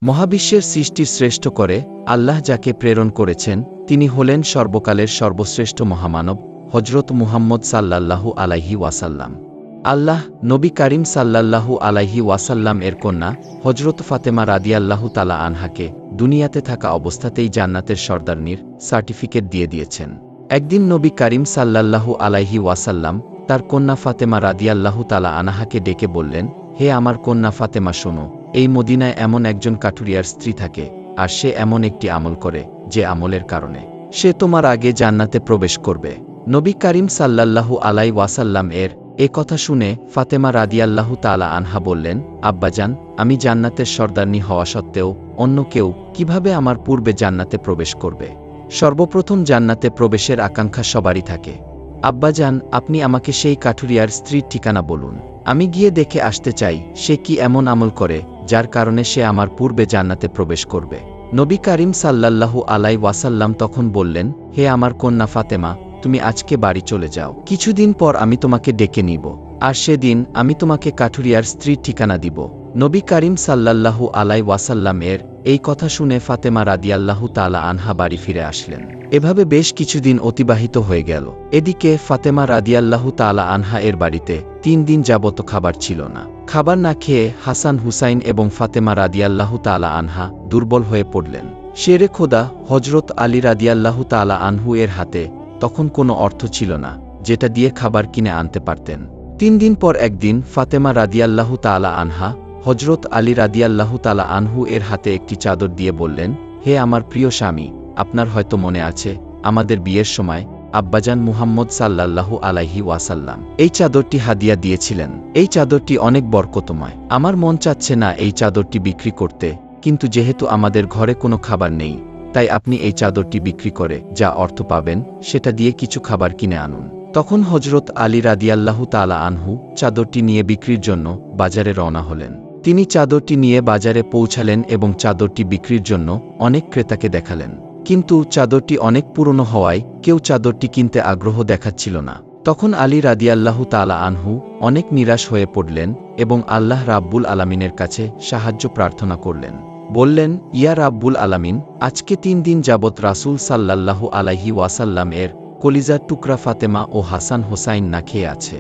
মহাবিশ্বের সৃষ্টি শ্রেষ্ঠ করে আল্লাহ যাকে প্রেরণ করেছেন তিনি হলেন সর্বকালের সর্বশ্রেষ্ঠ মহামানব হজরত মুহাম্মদ সাল্লাল্লাহু আলাইহি ওয়াসাল্লাম। আল্লাহ নবী কারীম সাল্লাল্লাহু আলাইহি ওয়াসাল্লাম এর কন্যা হজরত ফাতেমা রাদিয়াল্লাহু তাআলা আনহাকে দুনিয়াতে থাকা অবস্থাতেই জান্নাতের সর্দারনির সার্টিফিকেট দিয়ে দিয়েছেন। একদিন নবী কারীম সাল্লাল্লাহু আলাইহি ওয়াসাল্লাম তার কন্যা ফাতেমা রাদিয়াল্লাহু তাআলা আনহাকে ডেকে বললেন, হে আমার কন্যা ফাতেমা, শোনো, এই মদিনায় এমন একজন কাঠুরিয়ার স্ত্রী থাকে, আর সে এমন একটি আমল করে যে আমলের কারণে সে তোমার আগে জান্নাতে প্রবেশ করবে। নবী কারীম সাল্লাল্লাহু আলাইহি ওয়াসাল্লাম এর এ কথা শুনে ফাতেমা রাদিয়াল্লাহু তাআলা আনহা বললেন, আব্বাজান, আমি জান্নাতের সর্দারনী হওয়া সত্ত্বেও অন্য কেউ কিভাবে আমার পূর্বে জান্নাতে প্রবেশ করবে? সর্বপ্রথম জান্নাতে প্রবেশের আকাঙ্ক্ষা সবারই থাকে। আব্বাজান, আপনি আমাকে সেই কাঠুরিয়ার স্ত্রীর ঠিকানা বলুন, আমি গিয়ে দেখে আসতে চাই সে কি এমন আমল করে যার কারণে সে আমার পূর্বে জান্নাতে প্রবেশ করবে। নবী কারীম সাল্লাল্লাহু আলাইহি ওয়াসাল্লাম তখন বললেন, হে আমার কন্যা ফাতেমা, তুমি আজকে বাড়ি চলে যাও, কিছুদিন পর আমি তোমাকে ডেকে নিব, আর সেদিন আমি তোমাকে কাঠুরিয়ার স্ত্রীর ঠিকানা দিব। নবী কারীম সাল্লাল্লাহু আলাইহি ওয়াসাল্লাম এর এই কথা শুনে ফাতেমা রাদিয়াল্লাহু তাআলা আনহা বাড়ি ফিরে আসলেন। এভাবে বেশ কিছুদিন অতিবাহিত হয়ে গেল। এদিকে ফাতেমা রাদিয়াল্লাহু তাআলা আনহা এর বাড়িতে 3 দিন যাবত খাবার ছিল না। খাবার না খেয়ে হাসান হুসাইন এবং ফাতেমা রাদিয়াল্লাহু তাআলা আনহা দুর্বল হয়ে পড়লেন। শেরে খোদা হজরত আলী রাদিয়াল্লাহু তাআলা আনহু এর হাতে তখন কোনো অর্থ ছিল না যেটা দিয়ে খাবার কিনে আনতে পারতেন। 3 দিন পর একদিন ফাতেমা রাদিয়াল্লাহু তাআলা আনহা হজরত আলী রাদিয়াল্লাহু তাআলা আনহু এর হাতে একটি চাদর দিয়ে বললেন, হে আমার প্রিয় স্বামী, আপনার হয়তো মনে আছে আমাদের বিয়ের সময় আব্বাজান মুহাম্মদ সাল্লাল্লাহু আলাইহি ওয়াসাল্লাম এই চাদরটি হাদিয়া দিয়েছিলেন। এই চাদরটি অনেক বরকতময়। আমার মন চাচ্ছে না এই চাদরটি বিক্রি করতে, কিন্তু যেহেতু আমাদের ঘরে কোনো খাবার নেই, তাই আপনি এই চাদরটি বিক্রি করে যা অর্থ পাবেন সেটা দিয়ে কিছু খাবার কিনে আনুন। তখন হজরত আলী রাদিয়াল্লাহু তাআলা আনহু চাদরটি নিয়ে বিক্রির জন্য বাজারে রওনা হলেন। তিনি চাদরটি নিয়ে বাজারে পৌঁছালেন এবং চাদরটি বিক্রির জন্য অনেক ক্রেতাকে দেখালেন, কিন্তু চাদরটি অনেক পুরনো হওয়ায় কেউ চাদরটি কিনতে আগ্রহ দেখাচ্ছিল না। তখন আলী রাদিয়াল্লাহু তাআলা আনহু অনেক নিরাশ হয়ে পড়লেন এবং আল্লাহ রাব্বুল আলামিনের কাছে সাহায্য প্রার্থনা করলেন। বললেন, ইয়া রাব্বুল আলামিন, আজকে 3 দিন যাবত রাসূল সাল্লাল্লাহু আলাইহি ওয়াসাল্লাম এর কলিজার টুকরা ফাতেমা ও হাসান হোসাইন না খেয়ে আছে।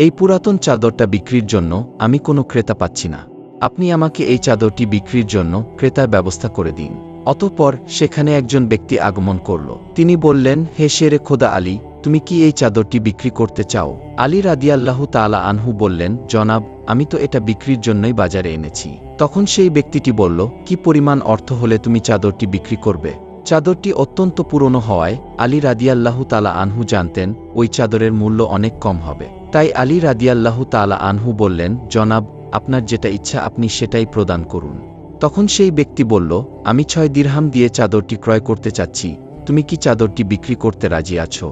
এই পুরাতন চাদরটা বিক্রির জন্য আমি কোনো ক্রেতা পাচ্ছি না। আপনি আমাকে এই চাদরটি বিক্রির জন্য ক্রেতার ব্যবস্থা করে দিন। অতঃপর সেখানে একজন ব্যক্তি আগমন করল। তিনি বললেন, হে শেরে খোদা আলী, তুমি কি এই চাদরটি বিক্রি করতে চাও? আলী রাদিয়াল্লাহু তাআলা আনহু বললেন, জনাব, আমি তো এটা বিক্রির জন্যই বাজারে এনেছি। তখন সেই ব্যক্তিটি বলল, কি পরিমাণ অর্থ হলে তুমি চাদরটি বিক্রি করবে? চাদরটি অত্যন্ত পুরনো হওয়ায় আলী রাদিয়াল্লাহু তাআলা আনহু জানতেন ওই চাদরের মূল্য অনেক কম হবে। তাই আলী রাদিয়াল্লাহু তাআলা আনহু বললেন, জনাব, আপনার যেটা ইচ্ছা আপনি সেটাই প্রদান করুন। তখন সেই ব্যক্তি বলল, আমি 6 দিরহাম দিয়ে চাদরটি ক্রয় করতে চাচ্ছি, তুমি কি চাদরটি বিক্রি করতে রাজি আছো?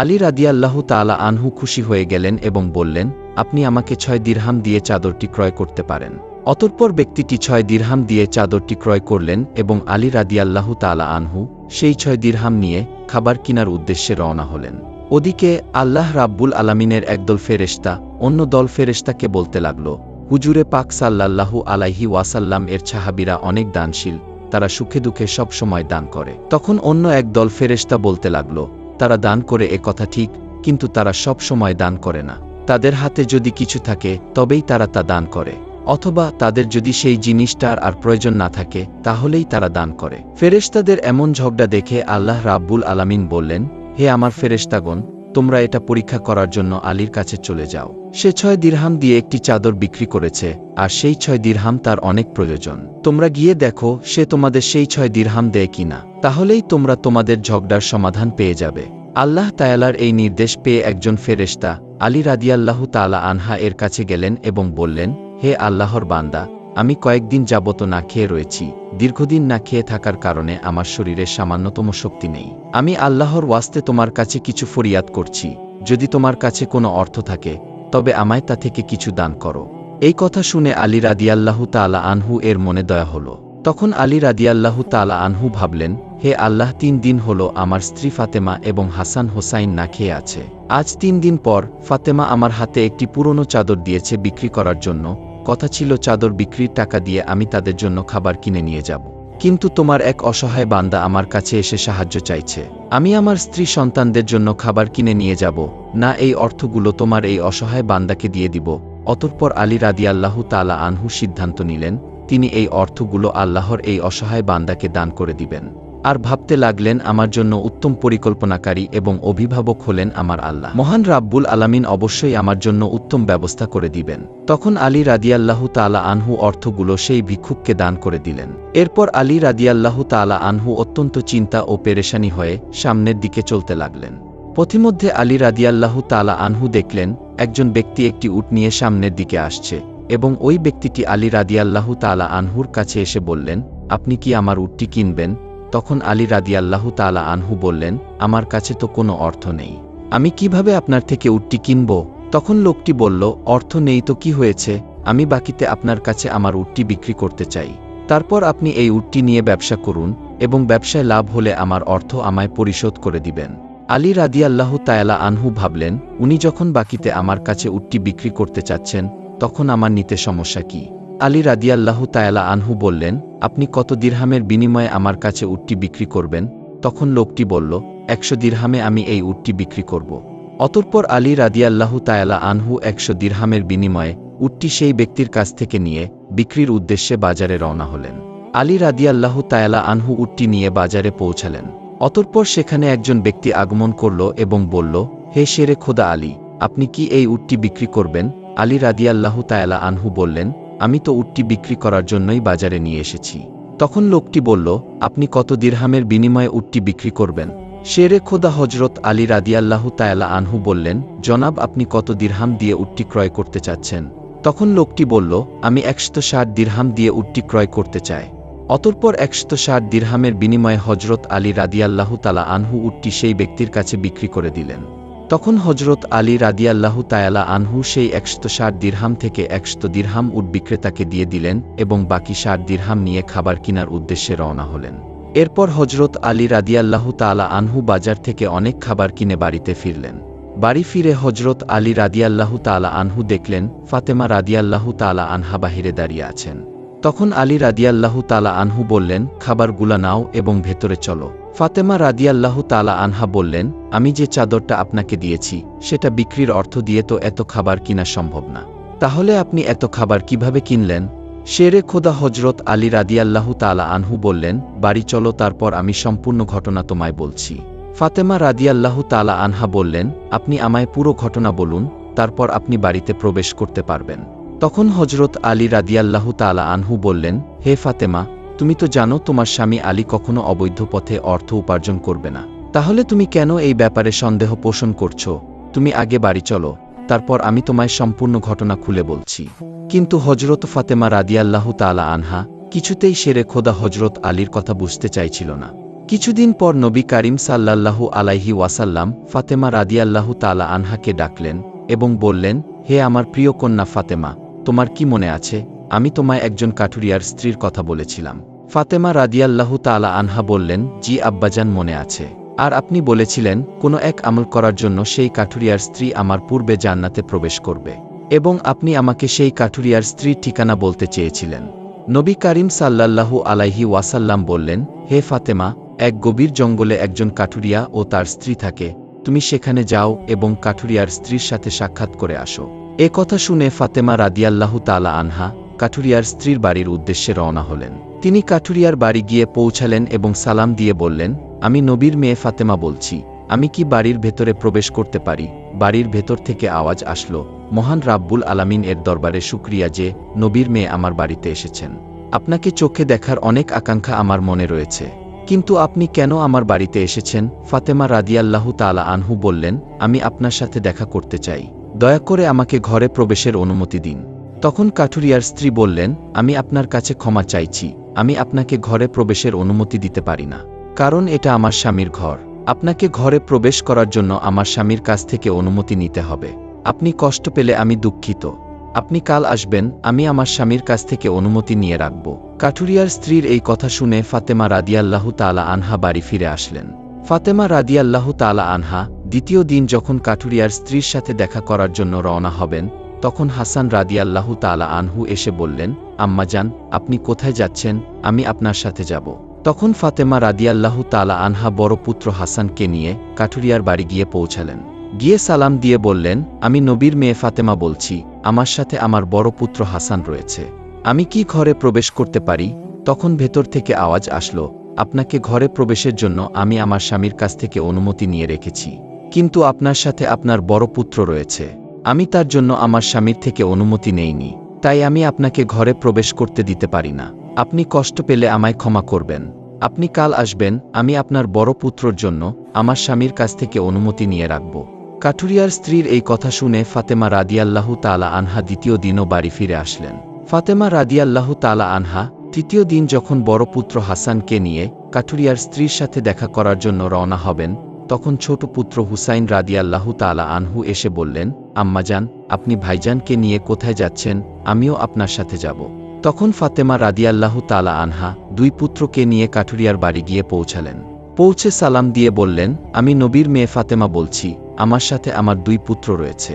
আলী রাদিয়াল্লাহু তাআলা আনহু খুশি হয়ে গেলেন এবং বললেন, আপনি আমাকে 6 দিরহাম দিয়ে চাদরটি ক্রয় করতে পারেন। অতঃপর ব্যক্তিটি 6 দিরহাম দিয়ে চাদরটি ক্রয় করলেন এবং আলী রাদিয়াল্লাহু তাআলা আনহু সেই 6 দিরহাম নিয়ে খাবার কেনার উদ্দেশ্যে রওনা হলেন। ওদিকে আল্লাহ রাব্বুল আলামিনের একদল ফেরেশতা অন্য দল ফেরেশতাকে বলতে লাগল, হুজুরে পাক সাল্লাল্লাহু আলাইহি ওয়াসাল্লাম এর সাহাবীরা অনেক দানশীল, তারা সুখে দুঃখে সব সময় দান করে। তখন অন্য এক দল ফেরেশতা বলতে লাগল, তারা দান করে এ কথা ঠিক, কিন্তু তারা সব সময় দান করে না। তাদের হাতে যদি কিছু থাকে তবেই তারা তা দান করে, অথবা তাদের যদি সেই জিনিসটার আর প্রয়োজন না থাকে তাহলেই তারা দান করে। ফেরেশতাদের এমন ঝগড়া দেখে আল্লাহ রাব্বুল আলামিন বললেন, হে আমার ফেরেশতাগণ, তোমরা এটা পরীক্ষা করার জন্য আলীর কাছে চলে যাও। সে 6 দিরহাম দিয়ে একটি চাদর বিক্রি করেছে, আর সেই 6 দিরহাম তার অনেক প্রয়োজন। তোমরা গিয়ে দেখো সে তোমাদের সেই 6 দিরহাম দেয় কিনা, তাহলেই তোমরা তোমাদের ঝগড়ার সমাধান পেয়ে যাবে। আল্লাহ তাআলার এই নির্দেশ পেয়ে একজন ফেরেশতা আলী রাদিয়াল্লাহু তাআলা আনহা এর কাছে গেলেন এবং বললেন, হে আল্লাহর বান্দা, আমি কয়েকদিন যাবত না খেয়ে রয়েছি। দীর্ঘদিন না খেয়ে থাকার কারণে আমার শরীরে সামান্যতম শক্তি নেই। আমি আল্লাহর ওয়াস্তে তোমার কাছে কিছু ফরিয়াদ করছি, যদি তোমার কাছে কোনো অর্থ থাকে তবে আমায় তা থেকে কিছু দান করো। এই কথা শুনে আলী রাদিয়াল্লাহু তাআলা আনহু এর মনে দয়া হলো। তখন আলী রাদিয়াল্লাহু তাআলা আনহু ভাবলেন, হে আল্লাহ, 3 দিন হলো আমার স্ত্রী ফাতেমা এবং হাসান হোসাইন না খেয়ে আছে। আজ 3 দিন পর ফাতেমা আমার হাতে একটি পুরনো চাদর দিয়েছে বিক্রি করার জন্য, কথা ছিল চাদর বিক্রির টাকা দিয়ে আমি তাদের জন্য খাবার কিনে নিয়ে যাব। কিন্তু তোমার এক অসহায় বান্দা আমার কাছে এসে সাহায্য চাইছে। আমি আমার স্ত্রী সন্তানদের জন্য খাবার কিনে নিয়ে যাব না, এই অর্থগুলো তোমার এই অসহায় বান্দাকে দিয়ে দিব। অতঃপর আলী রাদিয়াল্লাহু তাআলা আনহু সিদ্ধান্ত নিলেন তিনি এই অর্থগুলো আল্লাহর এই অসহায় বান্দাকে দান করে দিবেন। আর ভাবতে লাগলেন আমার জন্য উত্তম পরিকল্পনাকারী এবং অভিভাবক হলেন আমার আল্লাহ। মহান রাব্বুল আলামিন অবশ্যই আমার জন্য উত্তম ব্যবস্থা করে দিবেন। তখন আলী রাদিয়াল্লাহু তাআলা আনহু অর্থগুলো সেই ভিক্ষুককে দান করে দিলেন। এরপর আলী রাদিয়াল্লাহু তাআলা আনহু অত্যন্ত চিন্তা ও পেরেশানি হয়ে সামনের দিকে চলতে লাগলেন। পথিমধ্যে আলী রাদিয়াল্লাহু তাআলা আনহু দেখলেন একজন ব্যক্তি একটি উট নিয়ে সামনের দিকে আসছে এবং ওই ব্যক্তিটি আলী রাদিয়াল্লাহু তাআলা আনহুর কাছে এসে বললেন, আপনি কি আমার উটটি কিনবেন? তখন আলী রাদিয়াল্লাহু তাআলা আনহু বললেন, আমার কাছে তো কোনো অর্থ নেই, আমি কিভাবে আপনার থেকে উটটি কিনব? তখন লোকটি বলল, অর্থ নেই তো কি হয়েছে, আমি বাকিতে আপনার কাছে আমার উটটি বিক্রি করতে চাই। তারপর আপনি এই উটটি নিয়ে ব্যবসা করুন এবং ব্যবসায় লাভ হলে আমার অর্থ আমায় পরিশোধ করে দিবেন। আলী রাদিয়াল্লাহু তাআলা আনহু ভাবলেন, উনি যখন বাকিতে আমার কাছে উটটি বিক্রি করতে চাচ্ছেন তখন আমার নিতে সমস্যা কি? আলী রাদিয়াল্লাহু তাআলা আনহু বললেন, আপনি কত দিরহামের বিনিময়ে আমার কাছে উটটি বিক্রি করবেন? তখন লোকটি বলল, 100 দিরহামে আমি এই উটটি বিক্রি করব। অতঃপর আলী রাদিয়াল্লাহু তাআলা আনহু 100 দিরহামের বিনিময়ে উটটি সেই ব্যক্তির কাছ থেকে নিয়ে বিক্রির উদ্দেশ্যে বাজারে রওনা হলেন। আলী রাদিয়াল্লাহু তাআলা আনহু উটটি নিয়ে বাজারে পৌঁছালেন। অতঃপর সেখানে একজন ব্যক্তি আগমন করল এবং বলল, হে শেরে খোদা আলী, আপনি কি এই উটটি বিক্রি করবেন? আলী রাদিয়াল্লাহু তাআলা আনহু বললেন, আমি তো উটটি বিক্রি করার জন্যই বাজারে নিয়ে এসেছি। তখন লোকটি বলল, আপনি কত দিরহামের বিনিময়ে উটটি বিক্রি করবেন? শেরে খোদা হযরত আলী রাদিয়াল্লাহু তাআলা আনহু বললেন, জনাব আপনি কত দিরহাম দিয়ে উটটি ক্রয় করতে চাচ্ছেন? তখন লোকটি বলল, আমি 160 দিরহাম দিয়ে উটটি ক্রয় করতে চাই। অতঃপর 160 দিরহামের বিনিময়ে হযরত আলী রাদিয়াল্লাহু তাআলা আনহু উটটি সেই ব্যক্তির কাছে বিক্রি করে দিলেন। তখন হযরত আলী রাদিয়াল্লাহু তাআলা আনহু সেই 160 দিরহাম থেকে 100 দিরহাম উট বিক্রেতাকে দিয়ে দিলেন এবং বাকি 60 দিরহাম নিয়ে খাবার কেনার উদ্দেশ্যে রওনা হলেন। এরপর হযরত আলী রাদিয়াল্লাহু তাআলা আনহু বাজার থেকে অনেক খাবার কিনে বাড়িতে ফিরলেন। বাড়ি ফিরে হযরত আলী রাদিয়াল্লাহু তাআলা আনহু দেখলেন ফাতেমা রাদিয়াল্লাহু তাআলা আনহা বাহিরে দাঁড়িয়ে আছেন। তখন আলী রাদিয়াল্লাহু তাআলা আনহু বললেন, খাবারগুলা নাও এবং ভেতরে চলো। ফাতেমা রাদিয়াল্লাহু তাআলা আনহা বললেন, আমি যে চাদরটা আপনাকে দিয়েছি সেটা বিক্রির অর্থ দিয়ে তো এত খাবার কিনা সম্ভব না, তাহলে আপনি এত খাবার কিভাবে কিনলেন? শেরে খোদা হযরত আলী রাদিয়াল্লাহু তাআলা আনহু বললেন, বাড়ি চলো, তারপর আমি সম্পূর্ণ ঘটনা তোমায় বলছি। ফাতেমা রাদিয়াল্লাহু তাআলা আনহা বললেন, আপনি আমায় পুরো ঘটনা বলুন, তারপর আপনি বাড়িতে প্রবেশ করতে পারবেন। তখন হযরত আলী রাদিয়াল্লাহু তাআলা আনহু বললেন, হে ফাতেমা, তুমি তো জানো তোমার স্বামী আলী কখনো অবৈধ পথে অর্থ উপার্জন করবে না, তাহলে তুমি কেন এই ব্যাপারে সন্দেহ পোষণ করছো? তুমি আগে বাড়ি চলো, তারপর আমি তোমায় সম্পূর্ণ ঘটনা খুলে বলছি। কিন্তু হযরত ফাতেমা রাদিয়াল্লাহু তাআলা আনহা কিছুতেই শেরে খোদা হযরত আলীর কথা বুঝতে চাইছিল না। কিছুদিন পর নবী করিম সাল্লাল্লাহু আলাইহি ওয়াসাল্লাম ফাতেমা রাদিয়াল্লাহু তাআলা আনহাকে ডাকলেন এবং বললেন, হে আমার প্রিয় কন্যা ফাতেমা, তোমার কি মনে আছে আমি তোমায় একজন কাঠুরিয়ার স্ত্রীর কথা বলেছিলাম? ফাতেমা রাদিয়াল্লাহু তাআলা আনহা বললেন, জি আব্বাজান, মনে আছে। আর আপনি বলেছিলেন কোনো এক আমল করার জন্য সেই কাঠুরিয়ার স্ত্রী আমার পূর্বে জান্নাতে প্রবেশ করবে, এবং আপনি আমাকে সেই কাঠুরিয়ার স্ত্রীর ঠিকানা বলতে চেয়েছিলেন। নবী করিম সাল্লাল্লাহু আলাইহি ওয়াসাল্লাম বললেন, হে ফাতেমা, এক গভীর জঙ্গলে একজন কাঠুরিয়া ও তার স্ত্রী থাকে, তুমি সেখানে যাও এবং কাঠুরিয়ার স্ত্রীর সাথে সাক্ষাৎ করে আসো। এ কথা শুনে ফাতেমা রাদিয়াল্লাহু তাআলা আনহা কাঠুরিয়ার স্ত্রীর বাড়ির উদ্দেশ্যে রওনা হলেন। তিনি কাঠুরিয়ার বাড়ি গিয়ে পৌঁছালেন এবং সালাম দিয়ে বললেন, আমি নবীর মেয়ে ফাতেমা বলছি, আমি কি বাড়ির ভেতরে প্রবেশ করতে পারি? বাড়ির ভেতর থেকে আওয়াজ আসলো, মহান রাব্বুল আলামিন এর দরবারে শুকরিয়া যে নবীর মেয়ে আমার বাড়িতে এসেছেন। আপনাকে চোখে দেখার অনেক আকাঙ্ক্ষা আমার মনে রয়েছে, কিন্তু আপনি কেন আমার বাড়িতে এসেছেন? ফাতেমা রাদিয়াল্লাহু তাআলা আনহু বললেন, আমি আপনার সাথে দেখা করতে চাই, দয়া করে আমাকে ঘরে প্রবেশের অনুমতি দিন। তখন কাঠুরিয়ার স্ত্রী বললেন, আমি আপনার কাছে ক্ষমা চাইছি, আমি আপনাকে ঘরে প্রবেশের অনুমতি দিতে পারি না, কারণ এটা আমার স্বামীর ঘর। আপনাকে ঘরে প্রবেশ করার জন্য আমার স্বামীর কাছ থেকে অনুমতি নিতে হবে। আপনি কষ্ট পেলে আমি দুঃখিত, আপনি কাল আসবেন, আমি আমার স্বামীর কাছ থেকে অনুমতি নিয়ে রাখব। কাঠুরিয়ার স্ত্রীর এই কথা শুনে ফাতেমা রাদিয়াল্লাহু তাআলা আনহা বাড়ি ফিরে আসলেন। ফাতেমা রাদিয়াল্লাহু তাআলা আনহা দ্বিতীয় দিন যখন কাঠুরিয়ার স্ত্রীর সাথে দেখা করার জন্য রওনা হবেন, তখন হাসান রাদিয়াল্লাহু তাআলা আনহু এসে বললেন, আম্মাজান, আপনি কোথায় যাচ্ছেন? আমি আপনার সাথে যাব। তখন ফাতেমা রাদিয়াল্লাহু তাআলা আনহা বড় পুত্র হাসানকে নিয়ে কাঠুরিয়ার বাড়ি গিয়ে পৌঁছালেন। গিয়ে সালাম দিয়ে বললেন, আমি নবীর মেয়ে ফাতেমা বলছি, আমার সাথে আমার বড় পুত্র হাসান রয়েছে। আমি কি ঘরে প্রবেশ করতে পারি? তখন ভেতর থেকে আওয়াজ আসলো, আপনাকে ঘরে প্রবেশের জন্য আমি আমার স্বামীর কাছ থেকে অনুমতি নিয়ে রেখেছি, কিন্তু আপনার সাথে আপনার বড় পুত্র রয়েছে। আমি তার জন্য আমার স্বামীর থেকে অনুমতি নেইনি, তাই আমি আপনাকে ঘরে প্রবেশ করতে দিতে পারি না। আপনি কষ্ট পেলে আমায় ক্ষমা করবেন। আপনি কাল আসবেন, আমি আপনার বড় পুত্রর জন্য আমার স্বামীর কাছ থেকে অনুমতি নিয়ে রাখব। কাঠুরিয়ার স্ত্রীর এই কথা শুনে ফাতেমা রাদিয়াল্লাহু তাআলা আনহা দ্বিতীয় দিনও বাড়ি ফিরে আসলেন। ফাতেমা রাদিয়াল্লাহু তাআলা আনহা তৃতীয় দিন যখন বড় পুত্র হাসানকে নিয়ে কাঠুরিয়ার স্ত্রীর সাথে দেখা করার জন্য রওনা হবেন, তখন ছোট পুত্র হুসাইন রাদিয়াল্লাহু তাআলা আনহু এসে বললেন, আম্মাজান, আপনি ভাইজানকে নিয়ে কোথায় যাচ্ছেন? আমিও আপনার সাথে যাব। তখন ফাতেমা রাদিয়াল্লাহু তাআলা আনহা দুই পুত্রকে নিয়ে কাঠুরিয়ার বাড়ি গিয়ে পৌঁছালেন। পৌঁছে সালাম দিয়ে বললেন, আমি নবীর মেয়ে ফাতেমা বলছি, আমার সাথে আমার দুই পুত্র রয়েছে।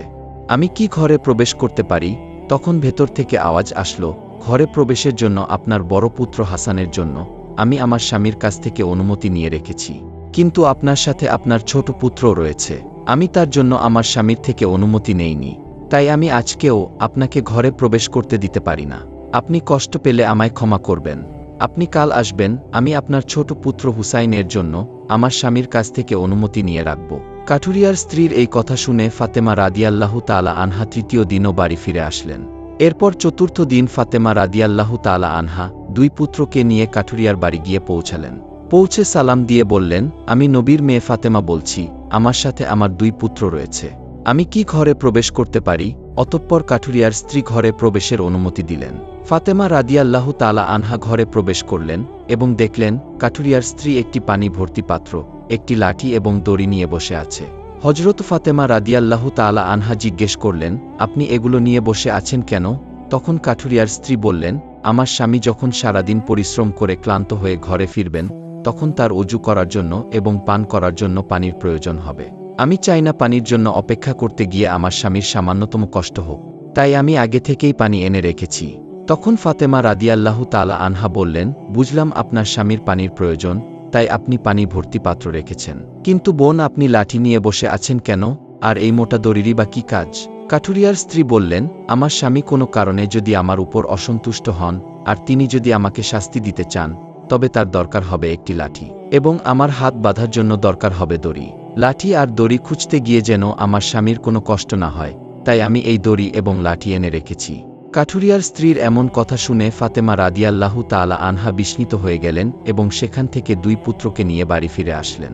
আমি কি ঘরে প্রবেশ করতে পারি? তখন ভেতর থেকে আওয়াজ আসলো, ঘরে প্রবেশের জন্য আপনার বড় পুত্র হাসানের জন্য আমি আমার স্বামীর কাছ থেকে অনুমতি নিয়ে রেখেছি, কিন্তু আপনার সাথে আপনার ছোট পুত্র রয়েছে। আমি তার জন্য আমার স্বামীর থেকে অনুমতি নেইনি, তাই আমি আজকেও আপনাকে ঘরে প্রবেশ করতে দিতে পারি না। আপনি কষ্ট পেলে আমায় ক্ষমা করবেন। আপনি কাল আসবেন, আমি আপনার ছোট পুত্র হুসাইনের জন্য আমার স্বামীর কাছ থেকে অনুমতি নিয়ে রাখব। কাঠুরিয়ার স্ত্রীর এই কথা শুনে ফাতেমা রাদিয়াল্লাহু তাআলা আনহা তৃতীয় দিনও বাড়ি ফিরে আসলেন। এরপর চতুর্থ দিন ফাতেমা রাদিয়াল্লাহু তাআলা আনহা দুই পুত্রকে নিয়ে কাঠুরিয়ার বাড়ি গিয়ে পৌঁছালেন। পৌঁছে সালাম দিয়ে বললেন, আমি নবীর মেয়ে ফাতেমা বলছি, আমার সাথে আমার দুই পুত্র রয়েছে। আমি কি ঘরে প্রবেশ করতে পারি? অতঃপর কাঠুরিয়ার স্ত্রী ঘরে প্রবেশের অনুমতি দিলেন। ফাতেমা রাদিয়াল্লাহু তাআলা আনহা ঘরে প্রবেশ করলেন এবং দেখলেন কাঠুরিয়ার স্ত্রী একটি পানি ভর্তি পাত্র, একটি লাঠি এবং দড়ি নিয়ে বসে আছে। হযরত ফাতেমা রাদিয়াল্লাহু তাআলা আনহা জিজ্ঞেস করলেন, আপনি এগুলো নিয়ে বসে আছেন কেন? তখন কাঠুরিয়ার স্ত্রী বললেন, আমার স্বামী যখন সারাদিন পরিশ্রম করে ক্লান্ত হয়ে ঘরে ফিরবেন, তখন তার অজু করার জন্য এবং পান করার জন্য পানির প্রয়োজন হবে। আমি চাই না পানির জন্য অপেক্ষা করতে গিয়ে আমার স্বামীর সামান্যতম কষ্ট হোক, তাই আমি আগে থেকেই পানি এনে রেখেছি। তখন ফাতেমা রাদিয়াল্লাহু তাআলা আনহা বললেন, বুঝলাম আপনার স্বামীর পানির প্রয়োজন, তাই আপনি পানি ভর্তি পাত্র রেখেছেন, কিন্তু বোন, আপনি লাঠি নিয়ে বসে আছেন কেন? আর এই মোটা দড়িরই বা কি কাজ? কাঠুরিয়ার স্ত্রী বললেন, আমার স্বামী কোনো কারণে যদি আমার উপর অসন্তুষ্ট হন আর তিনি যদি আমাকে শাস্তি দিতে চান, তবে তার দরকার হবে একটি লাঠি, এবং আমার হাত বাঁধার জন্য দরকার হবে দড়ি। লাঠি আর দড়ি খুঁজতে গিয়ে যেন আমার স্বামীর কোনো কষ্ট না হয়, তাই আমি এই দড়ি এবং লাঠি এনে রেখেছি। কাঠুরিয়ার স্ত্রীর এমন কথা শুনে ফাতেমা রাদিয়াল্লাহু তাআলা আনহা বিস্মিত হয়ে গেলেন এবং সেখান থেকে দুই পুত্রকে নিয়ে বাড়ি ফিরে আসলেন।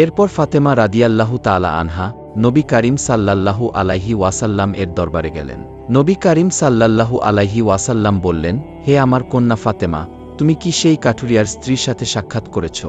এরপর ফাতেমা রাদিয়াল্লাহু তাআলা আনহা নবী করিম সাল্লাল্লাহু আলাইহি ওয়াসাল্লাম এর দরবারে গেলেন। নবী করিম সাল্লাল্লাহু আলাইহি ওয়াসাল্লাম বললেন, হে আমার কন্যা ফাতেমা, তুমি কি সেই কাঠুরিয়ার স্ত্রীর সাথে সাক্ষাৎ করেছ?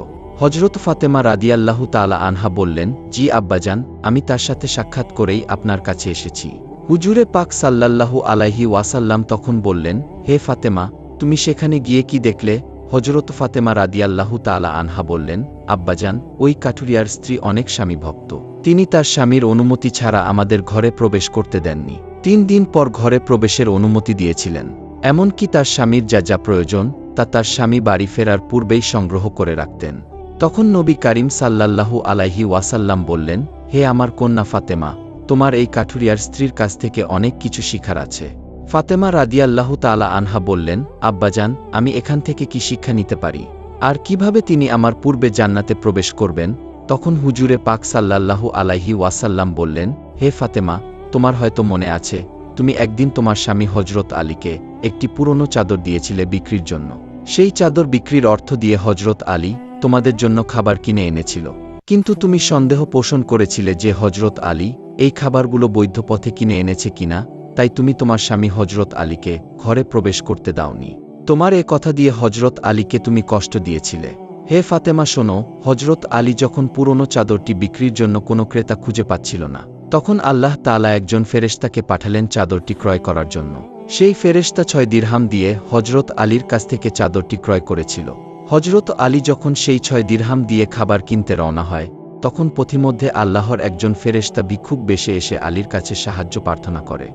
হযরত ফাতেমা রাদিয়াল্লাহু তাআলা আনহা বললেন, জি আব্বাজান, আমি তার সাথে সাক্ষাৎ করেই আপনার কাছে এসেছি। হুজুরে পাক সাল্লাল্লাহু আলাইহি ওয়াসাল্লাম তখন বললেন, হে ফাতেমা, তুমি সেখানে গিয়ে কি দেখলে? হযরত ফাতেমা রাদিয়াল্লাহু তাআলা আনহা বললেন, আব্বাজান, ওই কাঠুরিয়ার স্ত্রী অনেক স্বামী ভক্ত। তিনি তার স্বামীর অনুমতি ছাড়া আমাদের ঘরে প্রবেশ করতে দেননি। 3 দিন পর ঘরে প্রবেশের অনুমতি দিয়েছিলেন। এমনকি তার স্বামীর যা যা প্রয়োজন তা তার স্বামী বাড়ি ফেরার পূর্বেই সংগ্রহ করে রাখতেন। তখন নবী করিম সাল্লাল্লাহু আলাইহি ওয়াসাল্লাম বললেন, হে আমার কন্যা ফাতেমা, তোমার এই কাঠুরিয়ার স্ত্রীর কাছ থেকে অনেক কিছু শিখার আছে। ফাতেমা রাদিয়াল্লাহু তাআলা আনহা বললেন, আব্বাজান, আমি এখান থেকে কি শিক্ষা নিতে পারি? আর কিভাবে তিনি আমার পূর্বে জান্নাতে প্রবেশ করবেন? তখন হুজুরে পাক সাল্লাল্লাহু আলাইহি ওয়াসাল্লাম বললেন, হে ফাতেমা, তোমার হয়তো মনে আছে, তুমি একদিন তোমার স্বামী হযরত আলীকে একটি পুরনো চাদর দিয়েছিলে বিক্রির জন্য। সেই চাদর বিক্রির অর্থ দিয়ে হযরত আলী তোমাদের জন্য খাবার কিনে এনেছিল, কিন্তু তুমি সন্দেহ পোষণ করেছিলে যে হযরত আলী এই খাবারগুলো বৈধ পথে কিনে এনেছে কিনা, তাই তুমি তোমার স্বামী হযরত আলীকে ঘরে প্রবেশ করতে দাওনি। তোমার এ কথা দিয়ে হযরত আলীকে তুমি কষ্ট দিয়েছিলে। হে ফাতেমা, শোনো, হযরত আলী যখন পুরনো চাদরটি বিক্রির জন্য কোনো ক্রেতা খুঁজে পাচ্ছিল না, তখন আল্লাহ তাআলা একজন ফেরেশতাকে পাঠালেন চাদরটি ক্রয় করার জন্য। সেই ফেরেশতা 6 দিরহাম দিয়ে হযরত আলীর কাছ থেকে চাদরটি ক্রয় করেছিল। হযরত আলী যখন সেই 6 দিরহাম দিয়ে খাবার কিনতে রওনা হয়, তখন পথিমধ্যে আল্লাহর একজন ফেরেশতা ভিক্ষুক বেশে এসে আলীর কাছে সাহায্য প্রার্থনা করে।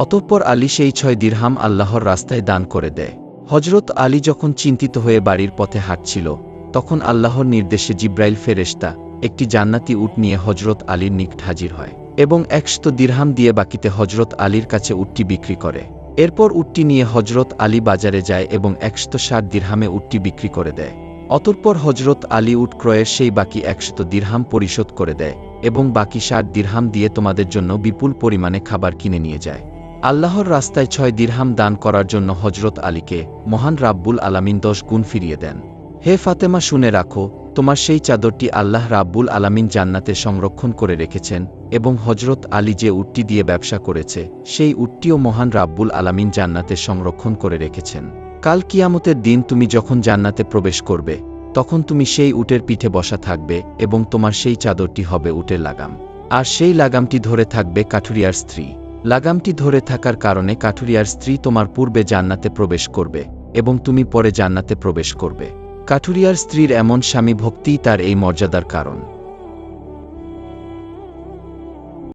অতঃপর আলী সেই 6 দিরহাম আল্লাহর রাস্তায় দান করে দেয়। হজরত আলী যখন চিন্তিত হয়ে বাড়ির পথে হাঁটছিল, তখন আল্লাহর নির্দেশে জিব্রাইল ফেরেশতা একটি জান্নাতি উট নিয়ে হজরত আলীর নিকট হাজির হয় এবং 100 দিরহাম দিয়ে বাকিতে হজরত আলীর কাছে উটটি বিক্রি করে। এরপর উটটি নিয়ে হজরত আলী বাজারে যায় এবং 160 দিরহামে উটটি বিক্রি করে দেয়। অতঃপর হজরত আলী উট ক্রয়ের সেই বাকি 100 দিরহাম পরিশোধ করে দেয় এবং বাকি 60 দিরহাম দিয়ে তোমাদের জন্য বিপুল পরিমাণে খাবার কিনে নিয়ে যায়। আল্লাহর রাস্তায় 6 দিরহাম দান করার জন্য হজরত আলীকে মহান রাব্বুল আলামিন 10 গুণ ফিরিয়ে দেন। হে ফাতেমা, শুনে রাখো, তোমার সেই চাদরটি আল্লাহ রাব্বুল আলামিন জান্নাতে সংরক্ষণ করে রেখেছেন এবং হজরত আলী যে উটটি দিয়ে ব্যবসা করেছে সেই উটটিও মহান রাব্বুল আলামিন জান্নাতে সংরক্ষণ করে রেখেছেন। কাল কিয়ামতের দিন তুমি যখন জান্নাতে প্রবেশ করবে, তখন তুমি সেই উটের পিঠে বসা থাকবে এবং তোমার সেই চাদরটি হবে উটের লাগাম, আর সেই লাগামটি ধরে থাকবে কাঠুরিয়ার স্ত্রী। লাগামটি ধরে থাকার কারণে কাঠুরিয়ার স্ত্রী তোমার পূর্বে জান্নাতে প্রবেশ করবে এবং তুমি পরে জান্নাতে প্রবেশ করবে। কাঠুরিয়ার স্ত্রীর এমন স্বামী ভক্তিই তার এই মর্যাদার কারণ।